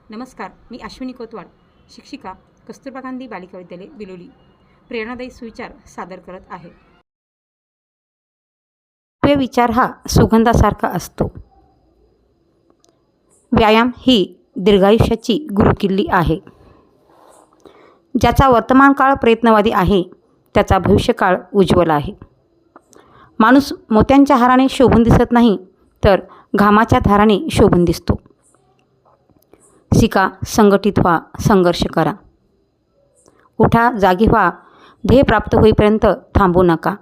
नमस्कार, मी अश्विनी कोतवाल, शिक्षिका, कस्तुरबा गांधी बालिका विद्यालय बिलोली, प्रेरणादायी सुविचार सादर करत आहे. आपला विचार हा सुगंधासारखा असतो. व्यायाम ही दीर्घायुष्याची गुरुकिल्ली आहे. ज्याचा वर्तमान काळ प्रयत्नवादी आहे, त्याचा भविष्यकाळ उज्ज्वल आहे. माणूस मोत्यांच्या हाराने शोभून दिसत नाही, तर घामाच्या धाराने शोभून दिसतो. शिका, संघटित व्हा, संघर्ष करा. उठा, जागी व्हा, ध्येय प्राप्त होईपर्यंत थांबू नका.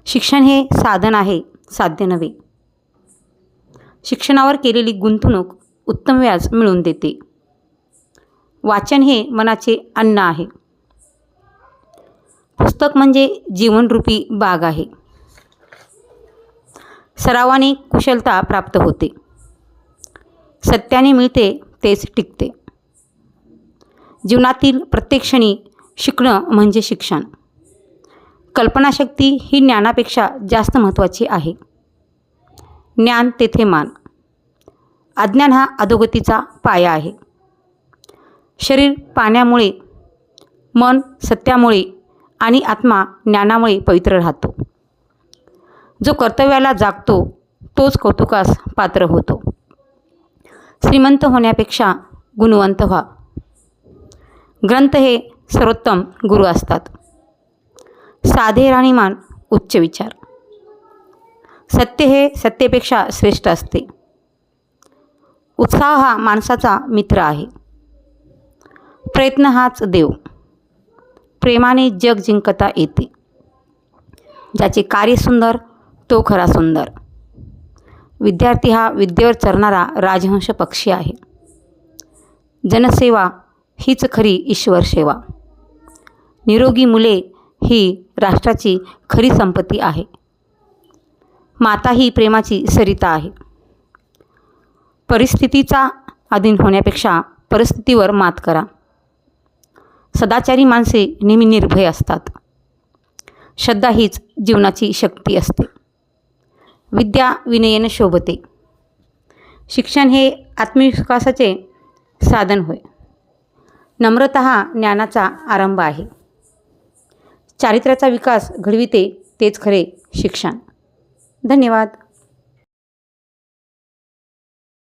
शिक्षण हे साधन आहे, साध्य नव्हे. शिक्षणावर केलेली गुंतवणूक उत्तम व्याज मिळवून देते. वाचन हे मनाचे अन्न आहे. पुस्तक म्हणजे जीवनरूपी बाग आहे. सरावाने कुशलता प्राप्त होते. सत्याने मिळते तेच टिकते. जीवनातील प्रत्येक क्षणी शिकणं म्हणजे शिक्षण. कल्पनाशक्ती ही ज्ञानापेक्षा जास्त महत्त्वाची आहे. ज्ञान तेथे मान. अज्ञान हा अधोगतीचा पाया आहे. शरीर पाण्यामुळे, मन सत्यामुळे आणि आत्मा ज्ञानामुळे पवित्र राहतो. जो कर्तव्याला जागतो तोच कौतुकास पात्र होतो. श्रीमंत होण्यापेक्षा गुणवंत व्हा. ग्रंथ हे सर्वोत्तम गुरु असतात. साधे राहणीमान, उच्च विचार. सत्य हे सत्तेपेक्षा श्रेष्ठ असते. उत्साह हा माणसाचा मित्र आहे. प्रयत्न हाच देव. प्रेमाने जग जिंकता येते. ज्याचे कार्य सुंदर तो खरा सुंदर. विद्यार्थी हा विद्येवर चरणारा राजहंस पक्षी आहे. जनसेवा हीच खरी ईश्वर सेवा. निरोगी मुले ही राष्ट्राची खरी संपत्ती आहे. माता ही प्रेमाची सरिता आहे. परिस्थितीचा अधीन होण्यापेक्षा परिस्थितीवर मात करा. सदाचारी माणसे नेहमी निर्भय असतात. श्रद्धा हीच जीवनाची शक्ती असते. विद्या विनयेने शोभते. शिक्षण हे आत्मविश्वासाचे साधन होय. नम्रता हा ज्ञानाचा आरंभ आहे. चारित्र्याचा विकास घडविते तेच खरे शिक्षण. धन्यवाद.